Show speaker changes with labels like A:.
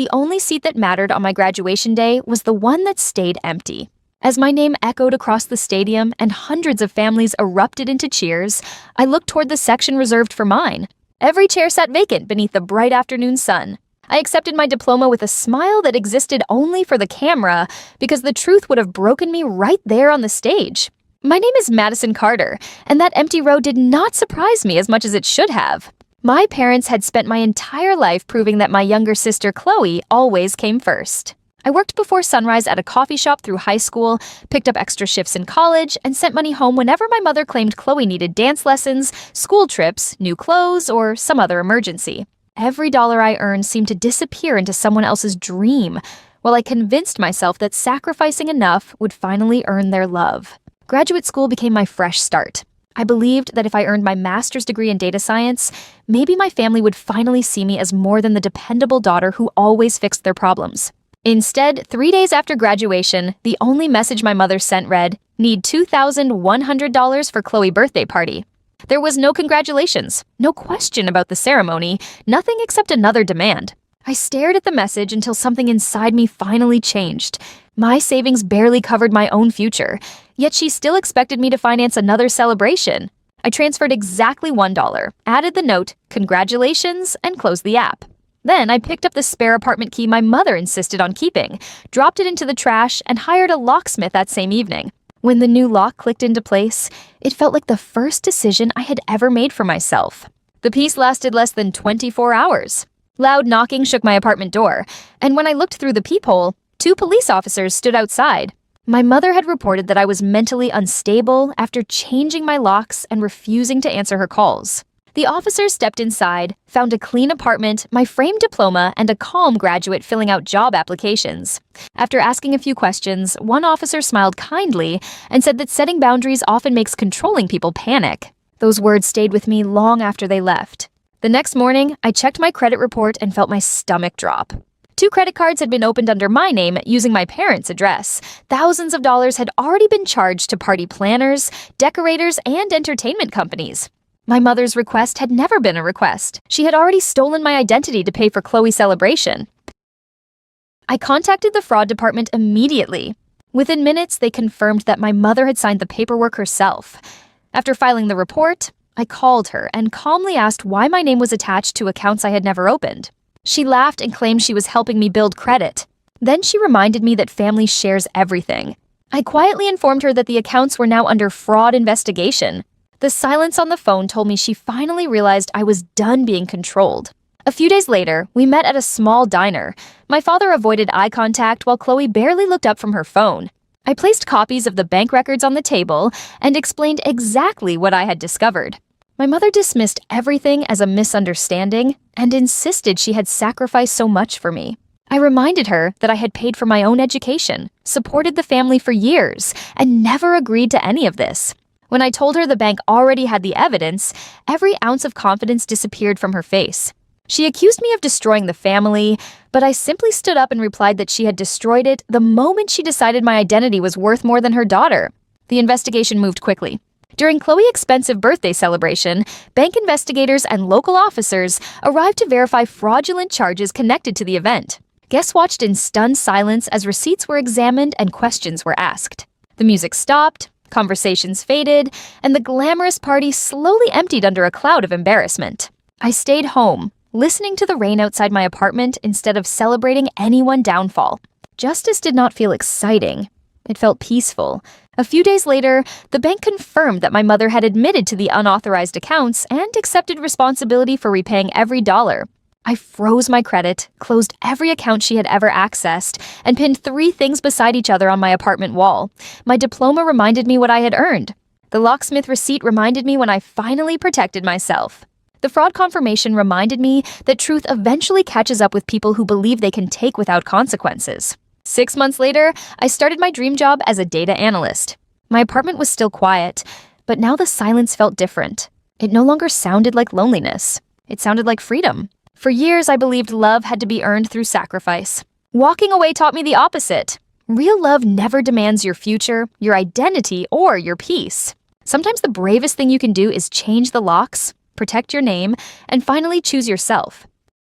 A: the only seat that mattered on my graduation day was the one that stayed empty. As my name echoed across the stadium and hundreds of families erupted into cheers, I looked toward the section reserved for mine. Every chair sat vacant beneath the bright afternoon sun. I accepted my diploma with a smile that existed only for the camera, because the truth would have broken me right there on the stage. My name is Madison Carter, and that empty row did not surprise me as much as it should have. My parents had spent my entire life proving that my younger sister Chloe always came first. I worked before sunrise at a coffee shop through high school, picked up extra shifts in college, and sent money home whenever my mother claimed Chloe needed dance lessons, school trips, new clothes, or some other emergency. Every dollar I earned seemed to disappear into someone else's dream, while I convinced myself that sacrificing enough would finally earn their love. Graduate school became my fresh start. I believed that if I earned my master's degree in data science, maybe my family would finally see me as more than the dependable daughter who always fixed their problems. Instead, 3 days after graduation, the only message my mother sent read, "Need $2,100 for Chloe birthday party." There was no congratulations, no question about the ceremony, nothing except another demand. I stared at the message until something inside me finally changed. My savings barely covered my own future, yet she still expected me to finance another celebration. I transferred exactly $1, added the note, "Congratulations," and closed the app. Then I picked up the spare apartment key my mother insisted on keeping, dropped it into the trash, and hired a locksmith that same evening. When the new lock clicked into place, it felt like the first decision I had ever made for myself. The peace lasted less than 24 hours. Loud knocking shook my apartment door, and when I looked through the peephole, 2 police officers stood outside. My mother had reported that I was mentally unstable after changing my locks and refusing to answer her calls. The officers stepped inside, found a clean apartment, my framed diploma, and a calm graduate filling out job applications. After asking a few questions, one officer smiled kindly and said that setting boundaries often makes controlling people panic. Those words stayed with me long after they left. The next morning, I checked my credit report and felt my stomach drop. 2 credit cards had been opened under my name using my parents' address. Thousands of dollars had already been charged to party planners, decorators, and entertainment companies. My mother's request had never been a request. She had already stolen my identity to pay for Chloe's celebration. I contacted the fraud department immediately. Within minutes, they confirmed that my mother had signed the paperwork herself. After filing the report, I called her and calmly asked why my name was attached to accounts I had never opened. She laughed and claimed she was helping me build credit. Then she reminded me that family shares everything. I quietly informed her that the accounts were now under fraud investigation. The silence on the phone told me she finally realized I was done being controlled. A few days later, we met at a small diner. My father avoided eye contact while Chloe barely looked up from her phone. I placed copies of the bank records on the table and explained exactly what I had discovered. My mother dismissed everything as a misunderstanding and insisted she had sacrificed so much for me. I reminded her that I had paid for my own education, supported the family for years, and never agreed to any of this. When I told her the bank already had the evidence, every ounce of confidence disappeared from her face. She accused me of destroying the family, but I simply stood up and replied that she had destroyed it the moment she decided my identity was worth more than her daughter. The investigation moved quickly. During Chloe's expensive birthday celebration, bank investigators and local officers arrived to verify fraudulent charges connected to the event. Guests watched in stunned silence as receipts were examined and questions were asked. The music stopped, conversations faded, and the glamorous party slowly emptied under a cloud of embarrassment. I stayed home, listening to the rain outside my apartment instead of celebrating anyone's downfall. Justice did not feel exciting. It felt peaceful. A few days later, the bank confirmed that my mother had admitted to the unauthorized accounts and accepted responsibility for repaying every dollar. I froze my credit, closed every account she had ever accessed, and pinned 3 things beside each other on my apartment wall. My diploma reminded me what I had earned. The locksmith receipt reminded me when I finally protected myself. The fraud confirmation reminded me that truth eventually catches up with people who believe they can take without consequences. 6 months later, I started my dream job as a data analyst. My apartment was still quiet, but now the silence felt different. It no longer sounded like loneliness. It sounded like freedom. For years, I believed love had to be earned through sacrifice. Walking away taught me the opposite. Real love never demands your future, your identity, or your peace. Sometimes the bravest thing you can do is change the locks, protect your name, and finally choose yourself.